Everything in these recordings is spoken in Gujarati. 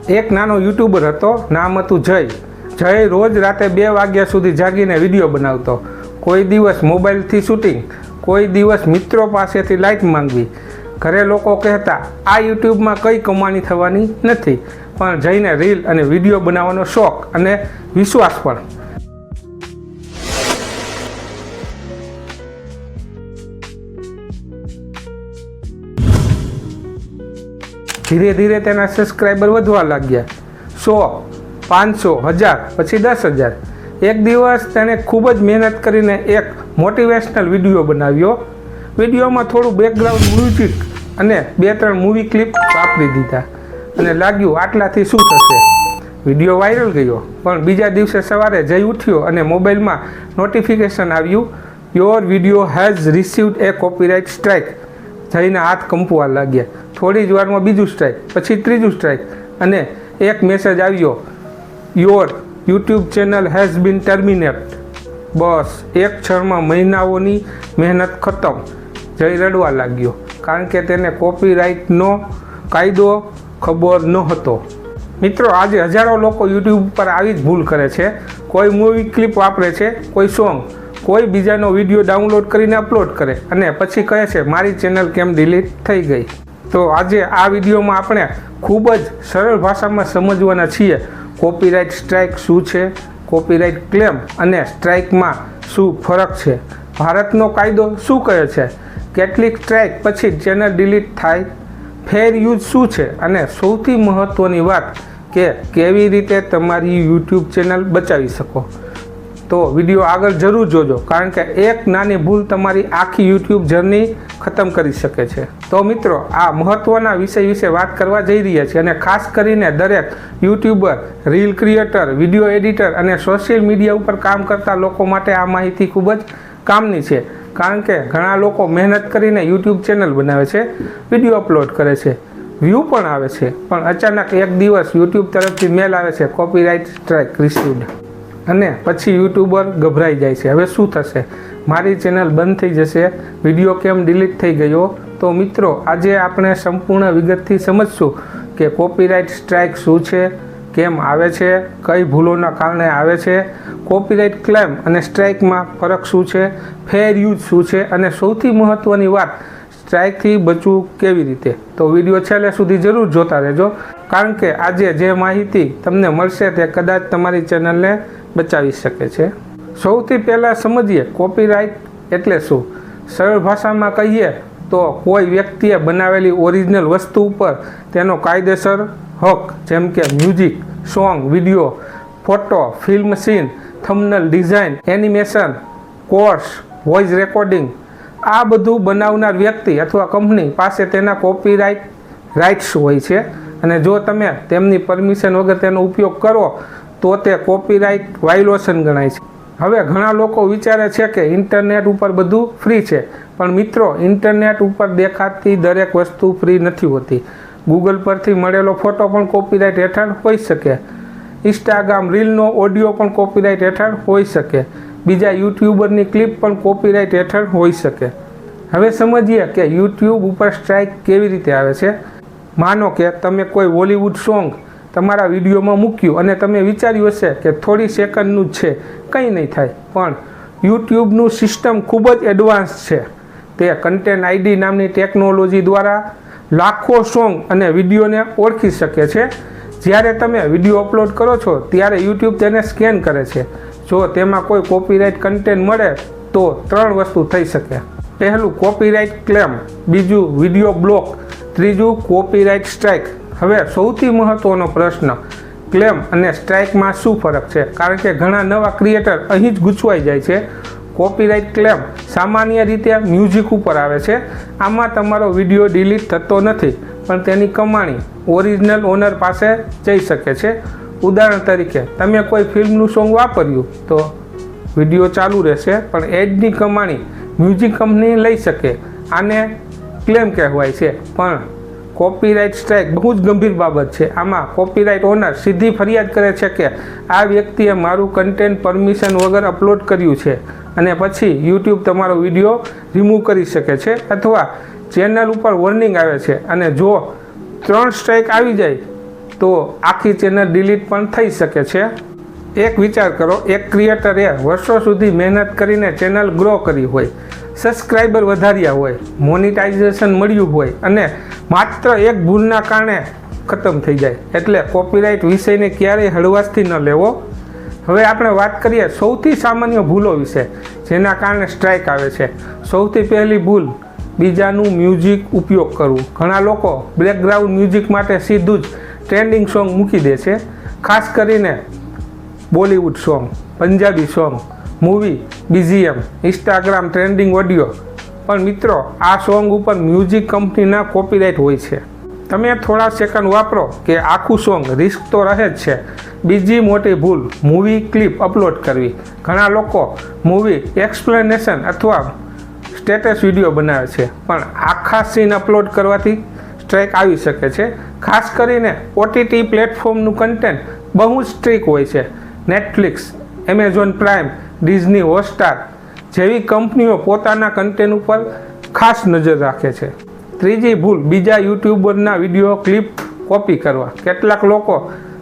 એક નાનો યુટ્યુબર હતો, નામ હતું જય. જય રોજ રાતે 2 વાગ્યા સુધી જાગીને વિડીયો બનાવતો. કોઈ દિવસ મોબાઈલથી શૂટિંગ, કોઈ દિવસ મિત્રો પાસેથી લાઇક માંગવી. ઘરે લોકો કહેતા આ યુટ્યુબમાં કંઈ કમાણી થવાની નથી, પણ જઈને રીલ અને વિડીયો બનાવવાનો શોખ અને વિશ્વાસ પણ. ધીરે ધીરે તેના સબસ્ક્રાઈબર વધવા લાગ્યા. 100, 500, 1000, પછી 10,000. એક દિવસ તેણે ખૂબ જ મહેનત કરીને એક મોટિવેશનલ વિડીયો બનાવ્યો. વિડીયોમાં થોડું બેકગ્રાઉન્ડ મ્યુઝિક અને 2-3 મૂવી ક્લિપ વાપરી દીધા અને લાગ્યું આટલાથી શું થશે. વિડીયો વાયરલ ગયો. પણ બીજા દિવસે સવારે જઈ ઉઠ્યો અને મોબાઈલમાં નોટિફિકેશન આવ્યું, your video has received A copyright strike. જઈને હાથ કંપવા લાગ્યા. થોડી જ વારમાં બીજું સ્ટ્રાઇક, પછી ત્રીજું સ્ટ્રાઇક અને એક મેસેજ આવ્યો, your YouTube channel has been terminate. બસ એક ક્ષણમાં મહિનાઓની મહેનત ખતમ. જય રડવા લાગ્યો, કારણ કે તેને કોપીરાઇટનો કાયદો ખબર ન હતો. મિત્રો, આજે હજારો લોકો યુટ્યુબ પર આવી જ ભૂલ કરે છે. કોઈ મૂવી ક્લિપ વાપરે છે, કોઈ સોંગ, કોઈ બીજાનો વિડીયો ડાઉનલોડ કરીને અપલોડ કરે અને પછી કહે છે મારી ચેનલ કેમ ડિલીટ થઈ ગઈ. તો આજે આ વિડીયોમાં આપણે ખૂબ જ સરળ ભાષામાં સમજવાના છીએ કોપીરાઇટ સ્ટ્રાઇક શું છે, કોપીરાઇટ ક્લેમ અને સ્ટ્રાઇકમાં શું ફરક છે, ભારતનો કાયદો શું કહે છે, કેટલીક સ્ટ્રાઇક પછી ચેનલ ડિલીટ થાય, ફેર યુઝ શું છે અને સૌથી મહત્ત્વની વાત કે કેવી રીતે તમારી યુટ્યુબ ચેનલ બચાવી શકો. તો વિડીયો આગળ જરૂર જોજો, કારણ કે એક નાની ભૂલ તમારી આખી યુટ્યુબ જર્ની ખતમ કરી શકે છે. તો મિત્રો, આ મહત્ત્વના વિષય વિશે વાત કરવા જઈ રહ્યા છીએ અને ખાસ કરીને દરેક YouTuber, reel creator, video editor અને સોશિયલ મીડિયા ઉપર કામ કરતા લોકો માટે આ માહિતી ખૂબ જ કામની છે. કારણ કે ઘણા લોકો મહેનત કરીને યુટ્યુબ ચેનલ બનાવે છે, વિડીયો અપલોડ કરે છે, વ્યૂ પણ આવે છે, પણ અચાનક એક દિવસ યુટ્યુબ તરફથી મેલ આવે છે કોપીરાઇટ સ્ટ્રાઇક રિસીવ્ડ. અને પછી યુટ્યુબર ગભરાઈ જાય છે, હવે શું થશે, મારી ચેનલ બંધ થઈ જશે, વિડીયો કેમ ડિલીટ થઈ ગયો. તો મિત્રો, આજે આપણે સંપૂર્ણ વિગતથી સમજશું કે કોપીરાઇટ સ્ટ્રાઇક શું છે, કેમ આવે છે, કઈ ભૂલોના કારણે આવે છે, કોપીરાઇટ ક્લેમ અને સ્ટ્રાઇકમાં ફરક શું છે, ફેર યુઝ શું છે અને સૌથી મહત્ત્વની વાત, સ્ટ્રાઇકથી બચવું કેવી રીતે. તો વિડીયો છેલ્લે સુધી જરૂર જોતા રહેજો, કારણ કે આજે જે માહિતી તમને મળશે તે કદાચ તમારી ચેનલને બચાવી શકે છે. સૌથી પહેલાં સમજીએ કોપીરાઇટ એટલે શું. સરળ ભાષામાં કહીએ તો કોઈ વ્યક્તિએ બનાવેલી ઓરિજિનલ વસ્તુ ઉપર તેનો કાયદેસર હક, જેમ કે music, song, video, photo, film scene, thumbnail design, animation, course, voice recording, આ બધું બનાવનાર વ્યક્તિ અથવા કંપની પાસે તેના કોપીરાઇટ રાઇટ્સ હોય છે. અને જો તમે તેમની પરમિશન વગર તેનો ઉપયોગ કરો તો તે કોપીરાઇટ વાયોલેશન ગણાય છે. હવે ઘણા લોકો વિચારે છે કે ઇન્ટરનેટ ઉપર બધું ફ્રી છે, પણ મિત્રો, ઇન્ટરનેટ ઉપર દેખાતી દરેક વસ્તુ ફ્રી નથી હોતી. ગૂગલ પરથી મળેલો ફોટો પણ કોપીરાઇટ હેઠળ હોઈ શકે, ઇન્સ્ટાગ્રામ રીલનો ઓડિયો પણ કોપીરાઇટ હેઠળ હોઈ શકે, બીજા યુટ્યુબરની ક્લિપ પણ કોપીરાઇટ હેઠળ હોઈ શકે. હવે સમજીએ કે યુટ્યુબ ઉપર સ્ટ્રાઇક કેવી રીતે આવે છે. માનો કે તમે કોઈ બોલિવૂડ સોંગ તમારા વિડીયોમાં મૂક્યું અને તમે વિચાર્યું હશે કે થોડી સેકન્ડનું જ છે, કંઈ નહીં થાય, પણ યુટ્યુબનું સિસ્ટમ ખૂબ જ એડવાન્સ છે. તે કન્ટેન્ટ આઈડી નામની ટેકનોલોજી દ્વારા લાખો સોંગ અને વિડીયોને ઓળખી શકે છે. જ્યારે તમે વિડીયો અપલોડ કરો છો ત્યારે યુટ્યુબ તેને સ્કેન કરે છે. જો તેમાં કોઈ કોપીરાઇટ કન્ટેન્ટ મળે તો 3 વસ્તુ થઈ શકે. પહેલું, કોપીરાઇટ ક્લેમ, બીજું વિડીયો બ્લોક, ત્રીજું કોપીરાઇટ સ્ટ્રાઇક. હવે સૌથી મહત્ત્વનો પ્રશ્ન, ક્લેમ અને સ્ટ્રાઇકમાં શું ફરક છે, કારણ કે ઘણા નવા ક્રિએટર અહીં જ ગૂંચવાઈ જાય છે. કોપીરાઇટ ક્લેમ સામાન્ય રીતે મ્યુઝિક ઉપર આવે છે. આમાં તમારો વિડીયો ડિલીટ થતો નથી, પણ તેની કમાણી ઓરિજિનલ ઓનર પાસે જઈ શકે છે. ઉદાહરણ તરીકે, તમે કોઈ ફિલ્મનું સોંગ વાપર્યું તો વિડીયો ચાલુ રહેશે, પણ એડની કમાણી મ્યુઝિક કંપની લઈ શકે. આને ક્લેમ કહેવાય છે. પણ કોપીરાઇટ સ્ટ્રાઇક બહુ જ ગંભીર બાબત છે. આમાં કોપીરાઇટ ઓનર સીધી ફરિયાદ કરે છે કે આ વ્યક્તિએ મારું કન્ટેન્ટ પરમિશન વગર અપલોડ કર્યું છે, અને પછી યુટ્યુબ તમારો વિડીયો રિમૂવ કરી શકે છે, અથવા ચેનલ ઉપર વોર્નિંગ આવે છે. અને જો 3 સ્ટ્રાઇક આવી જાય તો આખી ચેનલ ડિલીટ પણ થઈ શકે છે. એક વિચાર કરો, એક ક્રિએટરે વર્ષો સુધી મહેનત કરીને ચેનલ ગ્રો કરી હોય, સબસ્ક્રાઈબર વધાર્યા હોય, મોનિટાઇઝેશન મળ્યું હોય અને માત્ર એક ભૂલના કારણે ખતમ થઈ જાય, એટલે કોપીરાઇટ વિષયને ક્યારેય હળવાશથી ન લેવો. હવે આપણે વાત કરીએ સૌથી સામાન્ય ભૂલો વિશે જેના કારણે સ્ટ્રાઇક આવે છે. સૌથી પહેલી ભૂલ, બીજાનું મ્યુઝિક ઉપયોગ કરવું. ઘણા લોકો બેકગ્રાઉન્ડ મ્યુઝિક માટે સીધું જ ટ્રેન્ડિંગ સોંગ મૂકી દે છે, ખાસ કરીને Bollywood song, Punjabi song, movie BGM, Instagram trending audio. પણ મિત્રો, આ સોંગ ઉપર મ્યુઝિક કંપનીના કોપીરાઇટ હોય છે. તમે થોડા સેકન્ડ વાપરો કે આખું સોંગ, રિસ્ક તો રહે જ છે. બીજી મોટી ભૂલ, મૂવી ક્લિપ અપલોડ કરવી. ઘણા લોકો મૂવી એક્સપ્લેનેશન અથવા સ્ટેટસ વિડીયો બનાવે છે, પણ આખા સીન અપલોડ કરવાથી સ્ટ્રાઇક આવી શકે છે. ખાસ કરીને OTT પ્લેટફોર્મનું કન્ટેન્ટ બહુ જ સ્ટ્રિક્ટ હોય છે. Netflix, Amazon prime, Disney Hotstar જેવી કંપનીઓ પોતાના કન્ટેન્ટ ઉપર ખાસ નજર રાખે છે. ત્રીજી ભૂલ, બીજા યુટ્યુબરના વિડીયો ક્લિપ કોપી કરવા. કેટલાક લોકો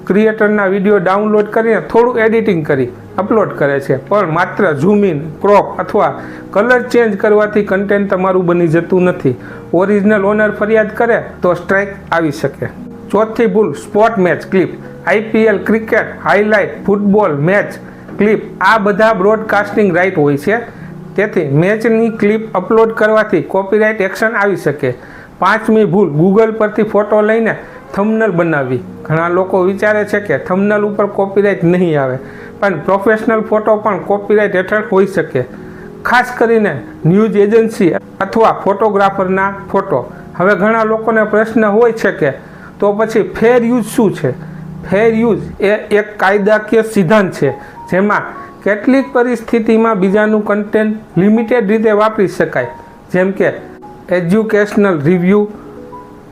ક્રિએટરના વિડીયો ડાઉનલોડ કરીને થોડું એડિટિંગ કરી અપલોડ કરે છે, પણ માત્ર ઝૂમ ઇન, ક્રોપ અથવા કલર ચેન્જ કરવાથી કન્ટેન્ટ તમારું બની જતું નથી. ઓરિજિનલ ઓનર ફરિયાદ કરે તો સ્ટ્રાઇક આવી શકે. ચોથી ભૂલ, sport match clip. IPL, cricket, highlight, football match clip, આ બધા બ્રોડકાસ્ટિંગ રાઇટ હોય છે. તેથી મેચની ક્લિપ અપલોડ કરવાથી કોપીરાઇટ એક્શન આવી શકે. પાંચમી ભૂલ, ગૂગલ પરથી ફોટો લઈને થંબનેલ બનાવવી. ઘણા લોકો વિચારે છે કે થંબનેલ ઉપર કોપીરાઇટ નહીં આવે, પણ પ્રોફેશનલ ફોટો પણ કોપીરાઇટ હેઠળ હોઈ શકે, ખાસ કરીને ન્યૂઝ એજન્સી અથવા ફોટોગ્રાફરના ફોટો. હવે ઘણા લોકોને પ્રશ્ન હોય છે કે તો પછી ફેર યુઝ શું છે? ફેર યુઝ એ એક કાયદાકીય સિદ્ધાંત છે જેમાં કેટલીક પરિસ્થિતિમાં બીજાનું કન્ટેન્ટ લિમિટેડ રીતે વાપરી શકાય, જેમ કે educational review,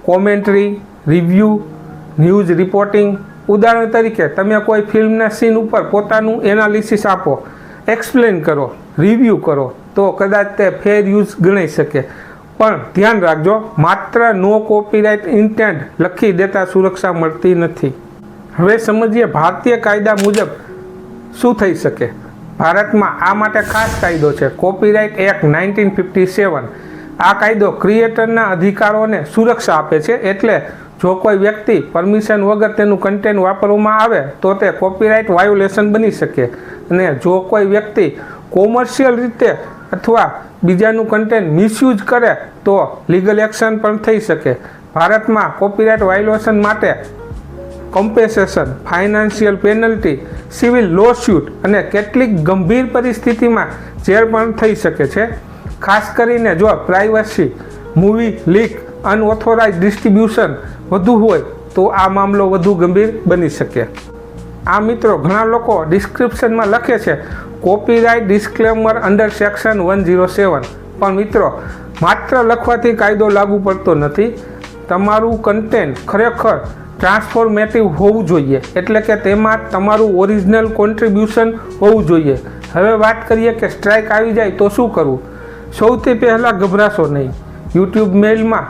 commentary, review, news reporting. ઉદાહરણ તરીકે, તમે કોઈ ફિલ્મના સીન ઉપર પોતાનું એનાલિસિસ આપો, એક્સપ્લેન કરો, રિવ્યૂ કરો, તો કદાચ તે ફેર યુઝ ગણાઈ શકે. પણ ધ્યાન રાખજો, માત્ર નો કોપીરાઇટ ઇન્ટેન્ટ લખી દેતા સુરક્ષા મળતી નથી. હવે સમજીએ ભારતીય કાયદા મુજબ શું થઈ શકે. ભારતમાં આ માટે ખાસ કાયદો છે, કોપીરાઇટ એક્ટ 1957. આ કાયદો ક્રિએટરના અધિકારોને સુરક્ષા આપે છે. એટલે જો કોઈ વ્યક્તિ પરમિશન વગર તેનું કન્ટેન્ટ વાપરવામાં આવે તો તે કોપીરાઇટ વાયોલેશન બની શકે. અને જો કોઈ વ્યક્તિ કોમર્શિયલ રીતે અથવા બીજાનું કન્ટેન્ટ મિસયુઝ કરે તો લીગલ એક્શન પણ થઈ શકે. ભારતમાં કોપીરાઇટ વાયોલેશન માટે કોમ્પેન્સેશન, ફાઇનાન્શિયલ પેનલ્ટી, સિવિલ લોસ્યુટ અને કેટલીક ગંભીર પરિસ્થિતિમાં જેલ પણ થઈ શકે છે. ખાસ કરીને જો privacy, movie leak, unauthorise distribution વધુ હોય તો આ મામલો વધુ ગંભીર બની શકે. આ મિત્રો, ઘણા લોકો ડિસ્ક્રિપ્શનમાં લખે છે કોપીરાઇટ ડિસ્ક્લેમર અંડર સેક્શન 107, પણ મિત્રો, માત્ર લખવાથી કાયદો લાગુ પડતો નથી. તમારું કન્ટેન્ટ ખરેખર ટ્રાન્સફોર્મેટિવ હોવું જોઈએ, એટલે કે તેમાં તમારું ઓરિજિનલ કોન્ટ્રીબ્યુશન હોવું જોઈએ. હવે વાત કરીએ કે સ્ટ્રાઇક આવી જાય તો શું કરવું. સૌથી પહેલાં ગભરાશો નહીં. યુટ્યુબ મેલમાં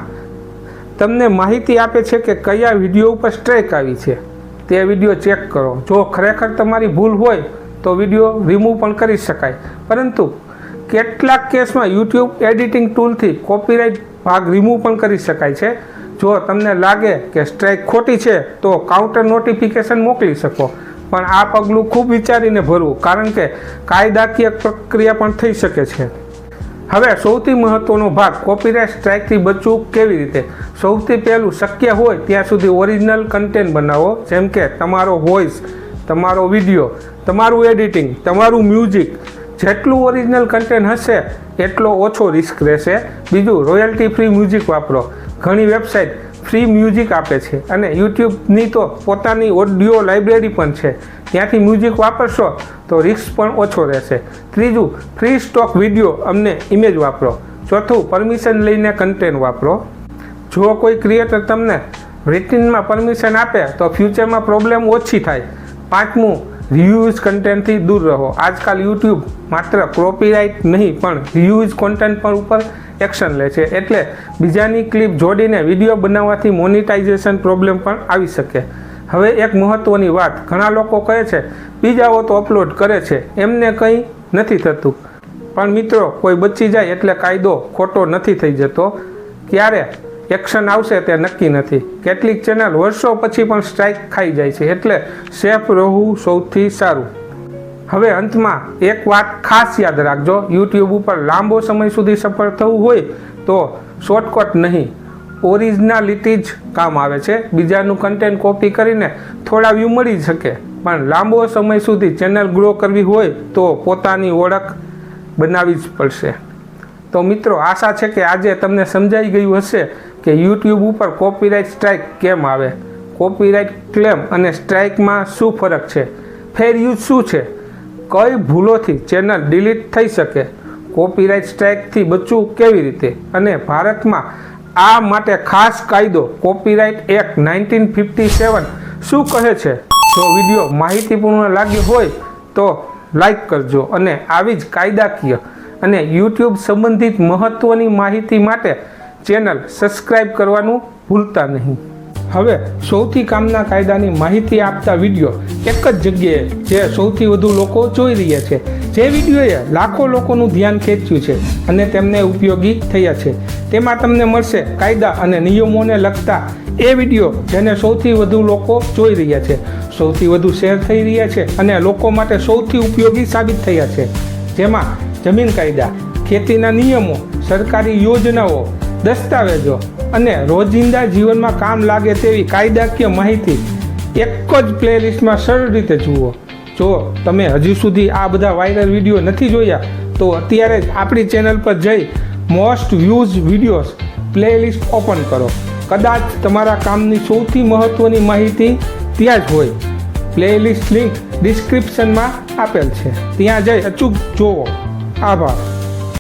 તમને માહિતી આપે છે કે કયા વિડીયો ઉપર સ્ટ્રાઇક આવી છે. તે વિડીયો ચેક કરો. જો ખરેખર તમારી ભૂલ હોય તો વિડીયો રિમૂવ પણ કરી શકાય, પરંતુ કેટલાક કેસમાં યુટ્યુબ એડિટિંગ ટૂલથી કોપીરાઇટ ભાગ રિમૂવ પણ કરી શકાય છે. જો તમને લાગે કે સ્ટ્રાઇક ખોટી છે તો કાઉન્ટર નોટિફિકેશન મોકલી શકો, પણ આ પગલું ખૂબ વિચારીને ભરવું, કારણ કે કાયદાકીય પ્રક્રિયા પણ થઈ શકે છે. હવે સૌથી મહત્વનો ભાગ, કોપીરાઇટ સ્ટ્રાઇકથી બચવું કેવી રીતે. સૌથી પહેલું, શક્ય હોય ત્યાં સુધી ઓરિજિનલ કન્ટેન્ટ બનાવો, જેમ કે તમારો વોઇસ, તમારો વિડીયો, તમારું એડિટિંગ, તમારું મ્યુઝિક. જેટલું ઓરિજિનલ કન્ટેન્ટ હશે એટલો ઓછો રિસ્ક રહેશે. બીજું, રોયલ્ટી ફ્રી મ્યુઝિક વાપરો. ઘણી વેબસાઇટ ફ્રી મ્યુઝિક આપે છે અને યુટ્યુબની તો પોતાની ઓડિયો લાઇબ્રેરી પણ છે. ત્યાંથી મ્યુઝિક વાપરશો તો રિસ્ક પણ ઓછો રહેશે. ત્રીજું, ફ્રી સ્ટોક વિડીયો અને ઇમેજ વાપરો. ચોથું, પરમિશન લઈને કન્ટેન્ટ વાપરો. જો કોઈ ક્રિએટર તમને રિટર્નમાં પરમિશન આપે તો ફ્યુચરમાં પ્રોબ્લેમ ઓછી થાય. પાંચમું, રિયુઝ કન્ટેન્ટથી દૂર રહો. આજકાલ યુટ્યુબ માત્ર કોપીરાઇટ નહીં પણ રિયુઝ કોન્ટેન્ટ પર ઉપર એક્શન લે છે, એટલે બીજાની ક્લિપ જોડીને વિડીયો બનાવવાથી મોનિટાઇઝેશન પ્રોબ્લેમ પણ આવી શકે. હવે એક મહત્ત્વની વાત, ઘણા લોકો કહે છે બીજાઓ તો અપલોડ કરે છે એમને કંઈ નથી થતું, પણ મિત્રો કોઈ બચી જાય એટલે કાયદો ખોટો નથી થઈ જતો. ક્યારે એક્શન આવશે તે નક્કી નથી. કેટલીક ચેનલ વર્ષો પછી પણ સ્ટ્રાઇક ખાઈ જાય છે, એટલે સેફ રહેવું સૌથી સારું. હવે અંતમાં એક વાત ખાસ યાદ રાખજો, યુટ્યુબ ઉપર લાંબો સમય સુધી સફળ થવું હોય તો શોર્ટકટ નહીં, ઓરિજિનાલિટી જ કામ આવે છે. બીજાનું કન્ટેન્ટ કોપી કરીને થોડા વ્યૂ મળી શકે, પણ લાંબો સમય સુધી ચેનલ ગ્રો કરવી હોય તો પોતાની ઓળખ બનાવવી જ પડશે. તો મિત્રો, આશા છે કે આજે તમને સમજાઈ ગયું હશે કે યુટ્યુબ ઉપર કોપીરાઇટ સ્ટ્રાઇક કેમ આવે, કોપીરાઇટ ક્લેમ અને સ્ટ્રાઇકમાં શું ફરક છે, ફેર યુઝ શું છે, કઈ ભૂલોથી ચેનલ ડિલીટ થઈ શકે, કોપીરાઇટ સ્ટ્રાઇકથી બચવું કેવી રીતે, અને ભારતમાં આ માટે ખાસ કાયદો કોપીરાઇટ એક્ટ 1957 શું કહે છે. જો વિડીયો માહિતીપૂર્ણ લાગ્યો હોય તો લાઈક કરજો અને આવી જ કાયદાકીય અને યુટ્યુબ સંબંધિત મહત્ત્વની માહિતી માટે ચેનલ સબસ્ક્રાઈબ કરવાનું ભૂલતા નહીં. હવે સૌથી કામના કાયદાની માહિતી આપતા વિડીયો એક જ જગ્યાએ જે સૌથી વધુ લોકો જોઈ રહ્યા છે, જે વિડીયોએ લાખો લોકોનું ધ્યાન ખેંચ્યું છે અને તેમને ઉપયોગી થયા છે, તેમાં તમને મળશે કાયદા અને નિયમોને લગતા એ વિડીયો જેને સૌથી વધુ લોકો જોઈ રહ્યા છે, સૌથી વધુ શેર થઈ રહ્યા છે અને લોકો માટે સૌથી ઉપયોગી સાબિત થયા છે. જેમાં જમીન કાયદા, ખેતીના નિયમો, સરકારી યોજનાઓ, દસ્તાવેજો અને રોજિંદા જીવનમાં કામ લાગે તેવી કાયદાકીય માહિતી એક જ પ્લેલિસ્ટમાં સરળ રીતે જુઓ. જો તમે હજી સુધી આ બધા વાયરલ વિડીયો નથી જોયા તો અત્યારે જ આપણી ચેનલ પર જઈ most views videos playlist open કરો. કદાચ તમારા કામની સૌથી મહત્ત્વની માહિતી ત્યાં જ હોય. પ્લેલિસ્ટ લિંક ડિસ્ક્રિપ્શનમાં આપેલ છે, ત્યાં જઈ અચૂક જોવો. આભાર.